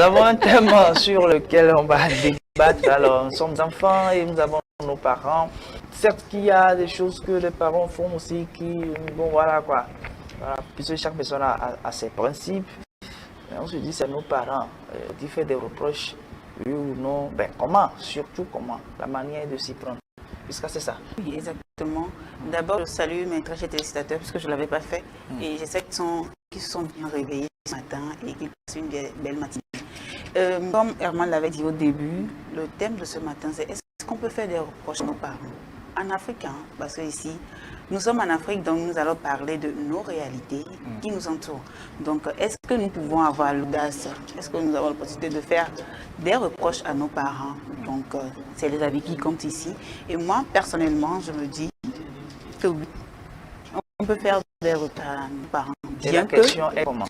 avons un thème sur lequel on va débattre. Alors, nous sommes enfants et nous avons nos parents. Certes qu'il y a des choses que les parents font aussi qui, bon voilà quoi. Voilà, puisque chaque personne a ses principes. Mais on se dit c'est nos parents qui font des reproches, oui ou non. Ben comment? Surtout comment? La manière de s'y prendre. Puisque c'est ça. Oui, exactement. D'abord, je salue mes très chers téléspectateurs puisque je ne l'avais pas fait. Et j'essaie qu'ils se sont bien réveillés ce matin et qu'ils passent une belle matinée. Comme Herman l'avait dit au début, le thème de ce matin, c'est est-ce qu'on peut faire des reproches à nos parents? En Afrique, hein, parce que ici, nous sommes en Afrique, donc nous allons parler de nos réalités qui nous entourent. Donc, est-ce que nous pouvons avoir l'audace? Est-ce que nous avons la possibilité de faire des reproches à nos parents? Donc, c'est les avis qui comptent ici. Et moi, personnellement, je me dis que oui, on peut faire des reproches à nos parents. Et la question est comment?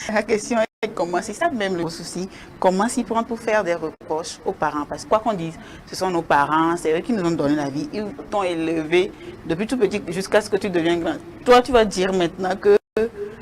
La question est comment, c'est ça même le souci, comment s'y prendre pour faire des reproches aux parents. Parce que quoi qu'on dise, ce sont nos parents, c'est eux qui nous ont donné la vie, ils t'ont élevé depuis tout petit jusqu'à ce que tu deviennes grand. Toi, tu vas dire maintenant que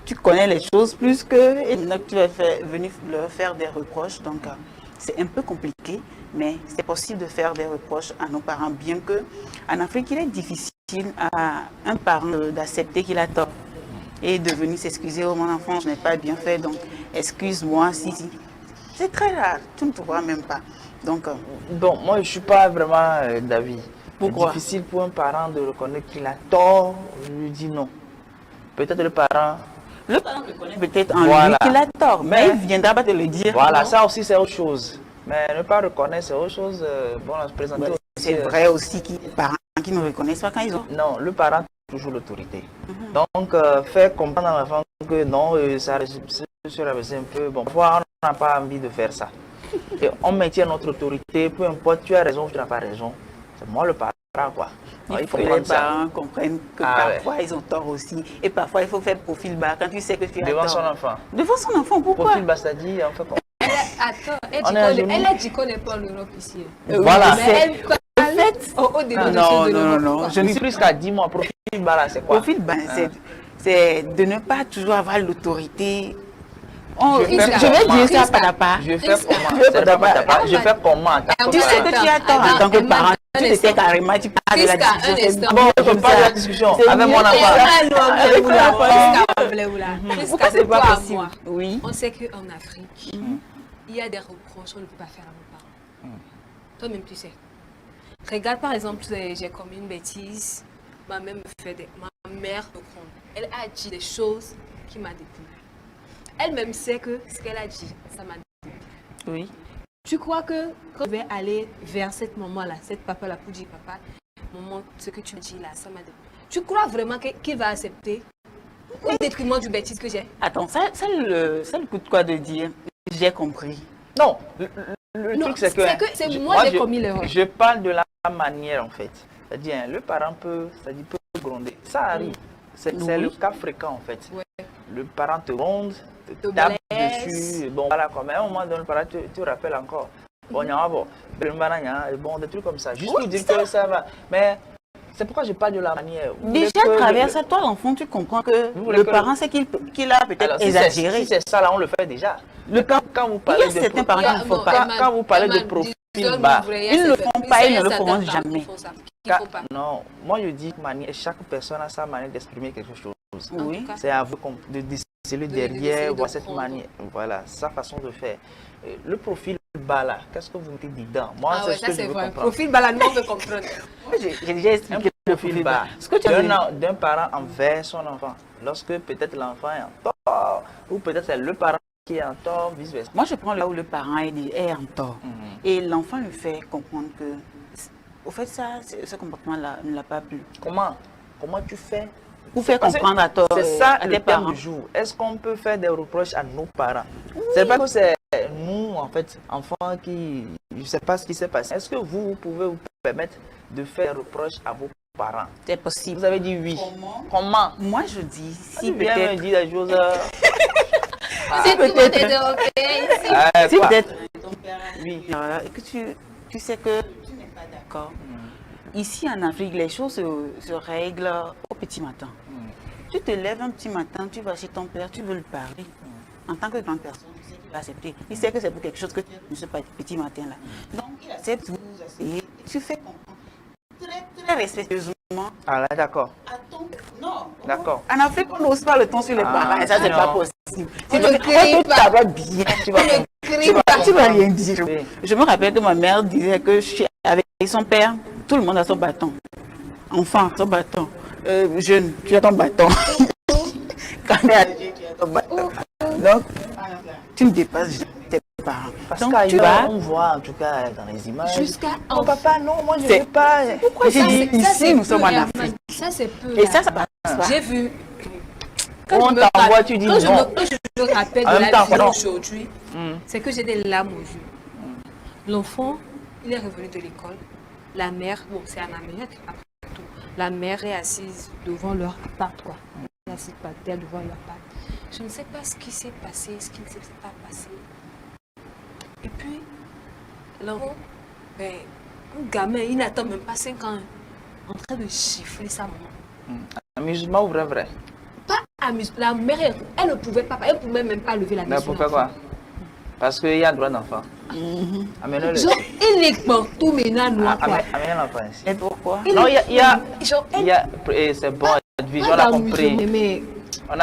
tu connais les choses plus que, et maintenant tu vas venir leur faire des reproches. Donc, c'est un peu compliqué, mais c'est possible de faire des reproches à nos parents, bien que en Afrique, il est difficile à un parent d'accepter qu'il a tort et de venir s'excuser, oh mon enfant, je n'ai pas bien fait, donc excuse-moi si. C'est très rare, tu ne trouveras même pas. Donc, bon, moi je ne suis pas vraiment d'avis. Pourquoi? C'est difficile pour un parent de reconnaître qu'il a tort, je lui dis non. Peut-être le parent reconnaît peut-être en lui qu'il a tort, mais il ne viendra pas te le dire. Voilà, ça aussi c'est autre chose. Mais ne pas reconnaître, c'est autre chose. Bon, on se présente aussi. C'est vrai aussi qu'il y a des parents qui ne reconnaissent pas quand ils ont. Non, le parent toujours l'autorité. Donc, faire comprendre à l'enfant que non, ça se rabaisser un peu. Bon, parfois, on n'a pas envie de faire ça. Et on maintient notre autorité, peu importe, tu as raison ou tu n'as pas raison. C'est moi le parent, quoi. Il faut que les parents comprennent que parfois ils ont tort aussi. Et parfois, il faut faire profil bas quand tu sais que tu as devant tort. son enfant. Devant son enfant, pourquoi? Profil bas, c'est-à-dire, on fait quoi? Elle a dit qu'on n'est pas en Europe ici. Voilà. Mais elle parle au début non. Je ne suis plus qu'à 10 mois. Profil bas, là, c'est quoi? Profil bas, c'est de ne pas toujours avoir l'autorité. Je vais dire ça par la part. Je fais comment? Je fais comment? Tu sais que tu as tort en tant que parent. Tu étais carrément, tu parles de la discussion. Bon, je parle de la discussion avec mon enfant. C'est pas possible. Oui. On sait qu'en Afrique, il y a des reproches qu'on ne peut pas faire à nos parents. Toi-même, tu sais. Regarde, par exemple, j'ai commis une bêtise. Ma mère me gronde. Elle a dit des choses qui m'ont déplu. Elle-même sait que ce qu'elle a dit, ça m'a déplu. Oui. Tu crois que quand je vais aller vers cette maman-là, cette papa-là, pour dire papa, maman, ce que tu me dis là, ça m'a déplu. Tu crois vraiment qu'il va accepter au détriment du bêtise que j'ai? Attends, ça le coûte quoi de dire j'ai compris? Non, le truc c'est que c'est moi qui ai commis l'erreur. Je parle de la manière en fait. C'est-à-dire, le parent peut gronder. Ça arrive. C'est le cas fréquent en fait. Ouais. Le parent te gronde, te tape dessus. Bon, voilà, comme à un moment donné, le parent te rappelle encore. Bon, bon, des trucs comme ça. Juste pour dire que ça va. Mais c'est pourquoi je parle de la manière. Déjà, à travers ça, toi, l'enfant, tu comprends que le parent sait qu'il a peut-être exagéré. Si c'est ça, là, on le fait déjà. Quand vous parlez de certains parents qui ne font pas. Quand vous parlez de profil bas, ils ne le font pas, ils ne le feront jamais. Non, moi je dis que chaque personne a sa manière d'exprimer quelque chose. Oui. C'est à vous de déceler derrière, voir cette manière, voilà, sa façon de faire. Le profil bas là, qu'est-ce que vous mettez dedans? Moi, c'est ce que je veux comprendre. Profil bas là, nous on veut comprendre. J'ai déjà expliqué le profil bas. D'un parent envers son enfant. Lorsque peut-être l'enfant est en tort, ou peut-être c'est le parent qui est en tort, vice-versa. Moi, je prends là où le parent est en tort. Et l'enfant lui fait comprendre que, au fait, ce comportement-là ne l'a pas plu. Comment tu fais pour faire comprendre à tort? C'est ça le thème du jour. Est-ce qu'on peut faire des reproches à nos parents? C'est pas que c'est nous, en fait, enfants qui... Je ne sais pas ce qui s'est passé. Est-ce que vous pouvez vous permettre de faire des reproches à vos parents? C'est possible. Vous avez dit oui. Comment? Moi, je dis, si peut-être... me dire des choses... Si peut-être... Si peut-être... Oui. Et que tu sais que tu n'es pas d'accord. Ici, en Afrique, les choses se règlent au petit matin. Tu te lèves un petit matin, tu vas chez ton père, tu veux lui parler. en tant que grande personne, tu sais qu'il va accepter. Il sait que c'est pour quelque chose que tu ne sais pas petit matin là. Donc, il accepte, vous asseyez, tu fais comprendre très respectueusement. Ah là, d'accord. Non. D'accord. En Afrique, on n'ose pas le ton sur les parents, et ça, c'est non. pas possible. On ne crie pas. Ça va bien, tu vas rien dire. Oui. Je me rappelle que ma mère disait que avec son père, tout le monde a son bâton. Enfant, son bâton. Jeune, tu as ton bâton. Quand tu es âgé, tu as ton bâton. Donc, tu ne dépasses jamais tes parents. Parce Donc, tu qu'ailleurs, vas... on voit en tout cas dans les images. Jusqu'à Oh papa, non, moi je ne veux pas. Pourquoi j'ai dit ici, nous sommes en Herman. Afrique. Ça, c'est peu. Et là. ça passe pas. J'ai vu. On t'envoie, tu dis non. Quand je me rappelle En de même la temps, vie non. aujourd'hui, c'est que j'ai des larmes aux yeux. L'enfant, il est revenu de l'école. La mère, bon, c'est en Amérique, après tout. La mère est assise devant leur appart, quoi. Elle est assise par terre devant leur appart. Je ne sais pas ce qui s'est passé, ce qui ne s'est pas passé. Et puis, l'enfant, ben, un gamin, il n'attend même pas 5 ans, en train de chiffrer sa maman. Amusement ou vrai? Pas amusement. La mère, elle ne pouvait pas, elle ne pouvait même pas lever la main. Mais pourquoi quoi? Parce qu'il y a droit d'enfant. Amenez-le. Genre, il est partout maintenant, noir, quoi. Amenez l'enfant ici. Et pourquoi? Non, Genre, et c'est bon, cette vision, on a compris. mais On a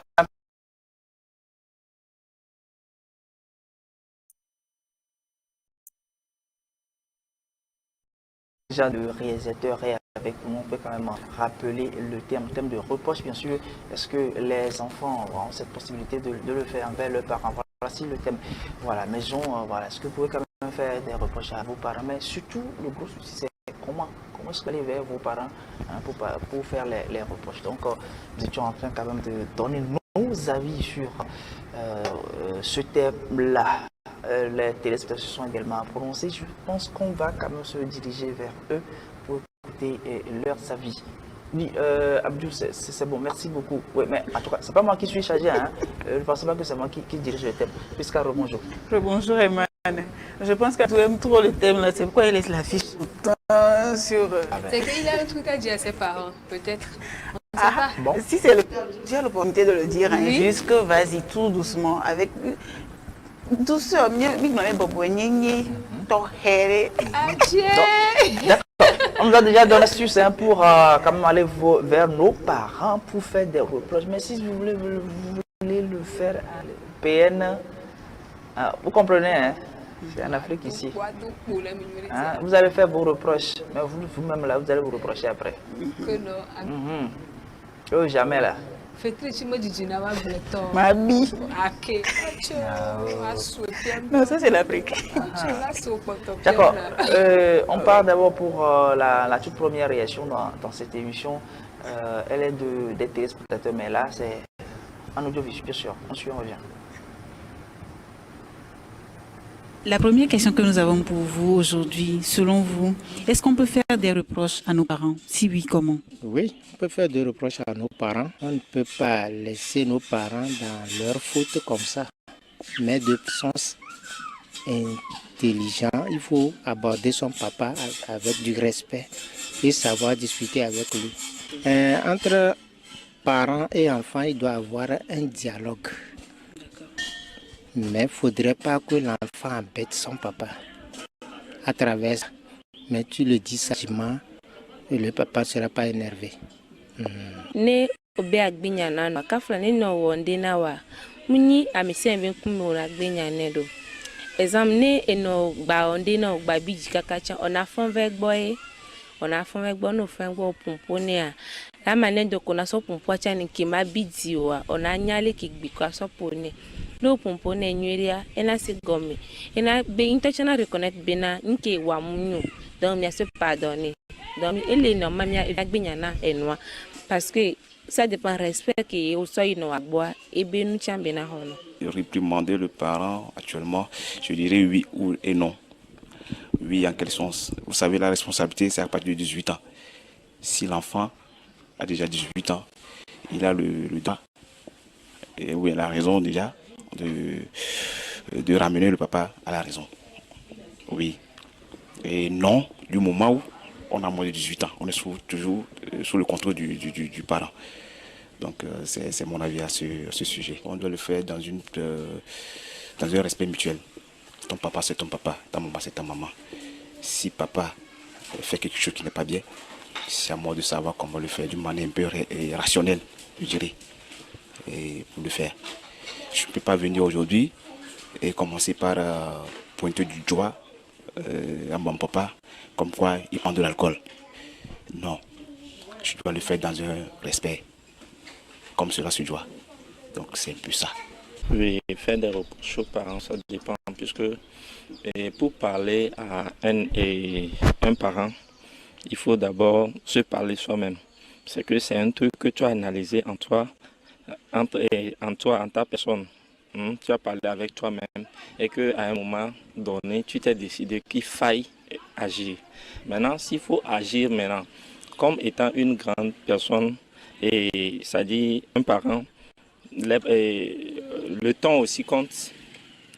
déjà le réalisateur est avec nous, on peut quand même rappeler le terme de reproche, bien sûr. Est-ce que les enfants ont cette possibilité de le faire envers leurs parents? Voici le thème. Voilà, maison, voilà. Est-ce que vous pouvez quand même faire des reproches à vos parents? Mais surtout, le gros souci, c'est comment est-ce que aller vers vos parents pour faire les reproches? Donc, nous étions en train quand même de donner nos avis sur ce thème-là. Les téléspectateurs se sont également prononcés. Je pense qu'on va quand même se diriger vers eux pour écouter leurs avis. Oui, Abdou, c'est bon, merci beaucoup. Oui, mais en tout cas, c'est pas moi qui suis chargé. Hein. Je ne pense pas que c'est moi qui dirige le thème. Puisqu'à rebonjour. Bonjour Emmanuel. Je pense que tu aimes trop le thème là. C'est pourquoi il laisse la fiche tout le temps sur. c'est qu'il a un truc à dire à ses parents, peut-être. On ne sait pas. Bon. Si c'est le cas, tu as l'opportunité de le dire. Hein, Oui. jusque vas-y, tout doucement, avec douceur. Mieux que bobo ton hair. Adieu. D'accord. On nous a déjà donné l'astuce hein, pour quand même aller vers nos parents pour faire des reproches. Mais si vous voulez le faire à l'EPN, vous comprenez, hein, c'est en Afrique ici. Hein, vous allez faire vos reproches, mais vous-même là, vous allez vous reprocher après. Que non. Oh, jamais là. Fais-tu du Dinawa Bleton? Ma bille. Ok. Non, ça c'est l'Afrique. D'accord. On part d'abord pour la toute première réaction dans cette émission. Elle est des téléspectateurs, mais là, c'est en audiovisuel, bien sûr. Ensuite, on revient. La première question que nous avons pour vous aujourd'hui, selon vous, est-ce qu'on peut faire des reproches à nos parents? Si oui, comment? Oui, on peut faire des reproches à nos parents. On ne peut pas laisser nos parents dans leur faute comme ça. Mais de sens intelligent, il faut aborder son papa avec du respect et savoir discuter avec lui. Entre parents et enfants, il doit y avoir un dialogue. Mais il ne faudrait pas que l'enfant embête son papa à travers ça. Mais tu le dis sagement et le papa ne sera pas énervé. Ne obe agbinya na no kafla ne no wonde na wa munyi amisen be kumo na agbinya ne do exam ne eno gba onde na gba biji kakacha ona fon ve gbo no fen gbo pompo ne a la mane do kona so pompo cha ni ki ma biji wa ona nyale ki gbi kwa so pone no pompo ne nyeria ena se gomi ena be intentional reconnect bena nke wa munyo donc mi se pardonner donc ele no mamia agbinya na enwa parce que ça dépend respect que au seuil no aboa et ben nous chambena hono. Réprimander le parent actuellement, je dirais oui ou et non. Oui, en quel sens? Vous savez, la responsabilité, c'est à partir de 18 ans. Si l'enfant a déjà 18 ans, il a le droit, et oui, il a raison déjà, de ramener le papa à la raison. Oui. Et non, du moment où on a moins de 18 ans, on est toujours sous le contrôle du parent. Donc c'est mon avis à ce sujet. On doit le faire dans un respect mutuel. Ton papa c'est ton papa, ta maman c'est ta maman. Si papa fait quelque chose qui n'est pas bien, c'est à moi de savoir comment le faire d'une manière un peu rationnelle, je dirais, et pour le faire. Je ne peux pas venir aujourd'hui et commencer par pointer du doigt à mon papa, comme quoi il prend de l'alcool. Non, je dois le faire dans un respect, comme cela se doit. Donc c'est un peu ça. Oui, faire des reproches aux parents, ça dépend, puisque pour parler à un parent, il faut d'abord se parler soi-même. C'est que c'est un truc que tu as analysé en toi, en ta personne. Tu as parlé avec toi-même et qu'à un moment donné, tu t'es décidé qu'il faille agir. Maintenant, s'il faut agir maintenant, comme étant une grande personne, et ça dit un parent, le temps aussi compte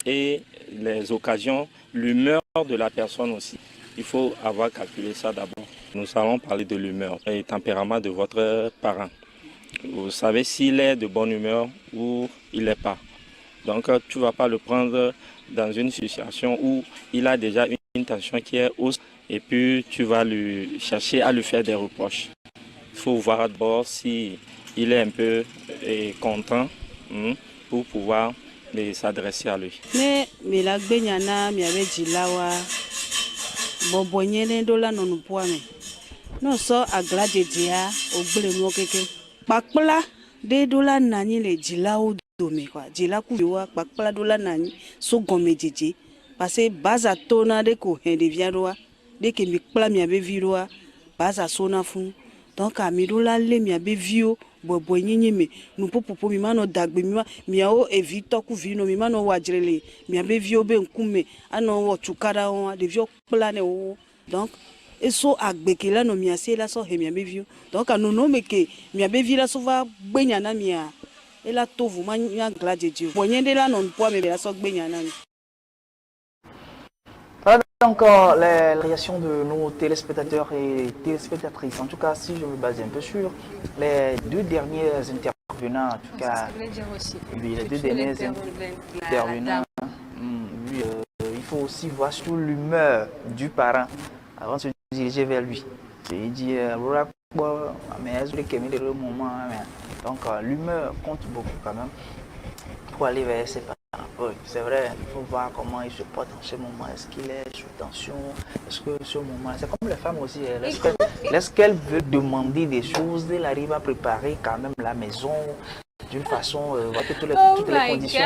et les occasions, l'humeur de la personne aussi. Il faut avoir calculé ça d'abord. Nous allons parler de l'humeur et tempérament de votre parent. Vous savez s'il est de bonne humeur ou il n'est pas. Donc tu ne vas pas le prendre dans une situation où il a déjà une tension qui est hausse et puis tu vas lui chercher à lui faire des reproches. Il faut voir d'abord si il est un peu content pour pouvoir s'adresser à lui. Mais la gbenyana mi ave jilawa bobonyene dola nonu poame no so agla jejea ogbele no keke pakpla de dola nani le jilao dome kwa jila ku wa pakpla dola nani so gome jeje parce baza tona de ko hen de viaroa de ke mi kpla mi ave viroa baza sona fun donc a mi dola le mi ave vio bobo nyinyi me nu popopo mi mano dagbe mi o evito ku vino mi mano wajrele mi abe vio be nkume ano wo tukara on de vio plane o donc eso agbeke la no mi ase la so he mi abe vio donc anu no me ke mi abe vi la so va gbenya na mi a e la tovu ma nya glajeje bo nyende la no po me la so gbenya na mi. Voilà donc les réactions de nos téléspectateurs et téléspectatrices. En tout cas, si je me base un peu sur les deux derniers intervenants, en tout cas, oui, les deux derniers intervenants, oui, il faut aussi voir sur l'humeur du parent avant de se diriger vers lui. Il dit, donc l'humeur compte beaucoup quand même pour aller vers ses parents. Oui, c'est vrai, il faut voir comment il se porte en ce moment. Est-ce qu'il est sous tension? Est-ce que ce moment, c'est comme les femmes aussi, lorsqu'elle veut demander des choses, elle arrive à préparer quand même la maison d'une façon, toutes les conditions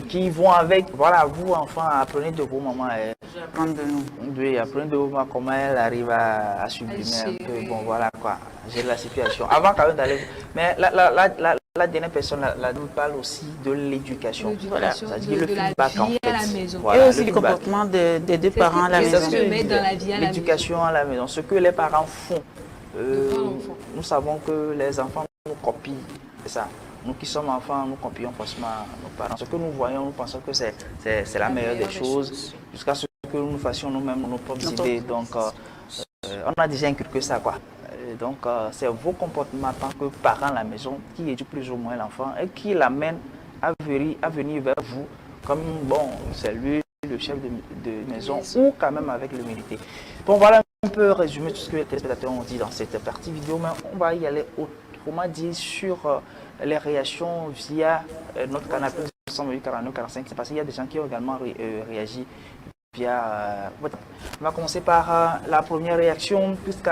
qui vont avec. Voilà, vous enfants, apprenez de vos mamans. J'apprends de nous. Oui, apprenez de vos mamans comment elle arrive à sublimer un peu. Bon, voilà quoi, j'ai la situation. Avant quand même d'aller. Mais la dernière personne nous parle aussi de l'éducation. Voilà, c'est-à-dire de la vie à la maison. Voilà, et aussi le comportement des deux parents à la maison. L'éducation à la maison, ce que les parents font. Nous savons que les enfants nous copient, c'est ça. Nous qui sommes enfants, nous copions forcément nos parents. Ce que nous voyons, nous pensons que c'est la meilleure des choses, jusqu'à ce que nous fassions nous-mêmes nos propres idées. Donc, on a déjà inculqué ça, quoi. Donc, c'est vos comportements en tant que parents à la maison qui éduquent plus ou moins l'enfant et qui l'amènent à venir vers vous comme, bon, c'est lui le chef de maison ou quand même avec l'humilité. Bon, voilà un peu résumé tout ce que les téléspectateurs ont dit dans cette partie vidéo, mais on va y aller autrement dit sur les réactions via notre canal 248-49-45. C'est parce qu'il y a des gens qui ont également réagi via... On va commencer par la première réaction, puisque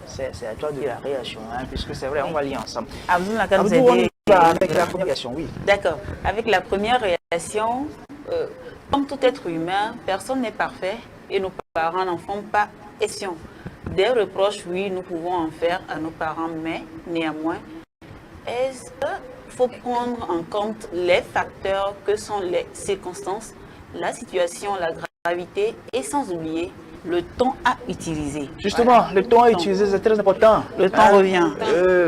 c'est à toi de la réaction, hein, puisque c'est vrai, on va lire ensemble. Avec la première réaction, oui. D'accord. Avec la première réaction, comme tout être humain, personne n'est parfait et nos parents n'en font pas exception. Des reproches, oui, nous pouvons en faire à nos parents, mais néanmoins, est-ce qu'il faut prendre en compte les facteurs que sont les circonstances, la situation, la gravité et sans oublier le ton à utiliser. Justement, voilà. Le ton à utiliser, c'est très important. Le temps revient.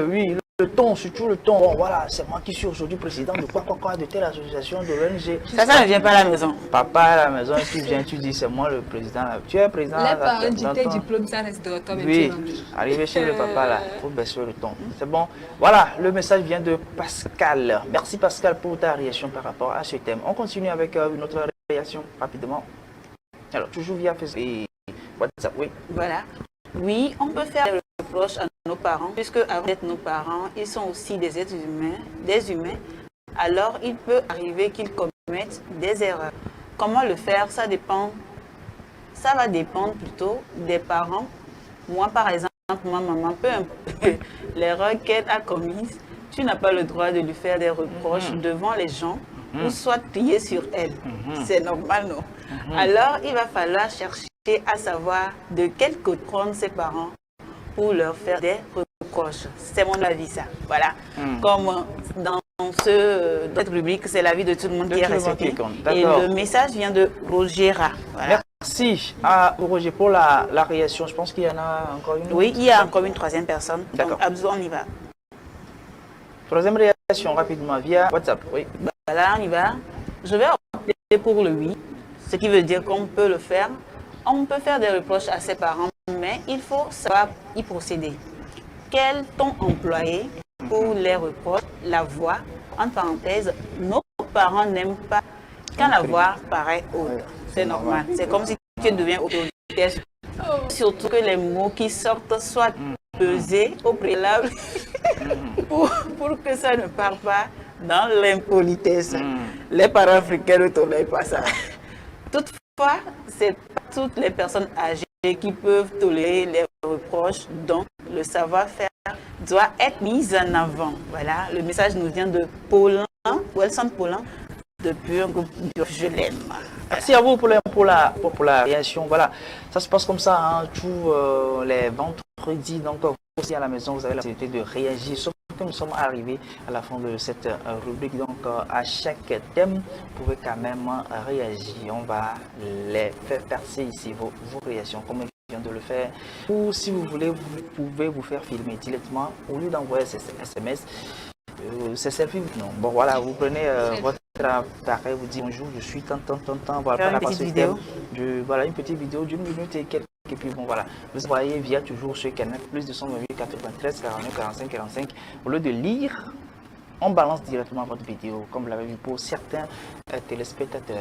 Oui, le ton, surtout le ton. Bon, voilà, c'est moi qui suis aujourd'hui président de quoi, de telle association, de l'ONG. Ça ne vient pas à la maison. Papa à la maison, tu viens, tu dis, c'est moi le président. Tu es président. Les parents dictent diplôme, ça reste de toi. Oui, arrivé chez le papa là, il faut baisser le ton. C'est bon. Voilà, le message vient de Pascal. Merci Pascal pour ta réaction par rapport à ce thème. On continue avec une autre réaction rapidement. Alors, toujours via Facebook et WhatsApp, oui. Voilà. Oui, on peut faire des reproches à nos parents, puisque avant d'être nos parents, ils sont aussi des êtres humains, alors il peut arriver qu'ils commettent des erreurs. Comment le faire? Ça dépend. Ça va dépendre plutôt des parents. Moi, par exemple, ma maman, peu importe l'erreur qu'elle a commise, tu n'as pas le droit de lui faire des reproches devant les gens ou soit crier sur elle. C'est normal, non? Alors, il va falloir chercher à savoir de quel côté prendre ses parents pour leur faire des reproches. C'est mon avis, ça. Voilà. Comme dans cette rubrique, c'est l'avis de tout le monde qui est respecté. Et le message vient de Rogera. Voilà. Merci à Roger pour la réaction. Je pense qu'il y en a encore une. Oui, il y a encore une troisième personne. D'accord. Abdou, on y va. Troisième réaction rapidement via WhatsApp. Oui. Voilà, on y va. Je vais opter pour le oui, ce qui veut dire qu'on peut le faire. On peut faire des reproches à ses parents, mais il faut savoir y procéder. Quel ton employer pour les reproches? La voix, entre parenthèses, nos parents n'aiment pas quand la voix paraît haute. C'est normal. C'est comme si tu deviens autoritaire. Surtout que les mots qui sortent soient pesés au préalable pour que ça ne parte pas dans l'impolitesse. Les parents africains ne tolèrent pas ça. Toutefois, c'est pas toutes les personnes âgées qui peuvent tolérer les reproches, donc le savoir-faire doit être mis en avant. Voilà, le message nous vient de Paulin, Wilson Paulin, depuis un groupe de Je l'aime. Merci à vous pour la réaction. Voilà, ça se passe comme ça, hein, tous les vendredis. Donc, vous aussi à la maison, vous avez la possibilité de réagir. Sauf que nous sommes arrivés à la fin de cette rubrique. Donc, à chaque thème, vous pouvez quand même réagir. On va les faire passer ici, vos réactions, comme je viens de le faire. Ou si vous voulez, vous pouvez vous faire filmer directement au lieu d'envoyer ces SMS. C'est selfie, non. Bon, voilà, vous prenez votre appareil, vous dites bonjour, je suis tant, voilà, une petite vidéo. Voilà, une petite vidéo d'une minute et quelques, et puis bon, voilà. Vous envoyez via toujours ce canal, plus de 228 93 49 45 45. Au lieu de lire, on balance directement votre vidéo, comme vous l'avez vu pour certains téléspectateurs.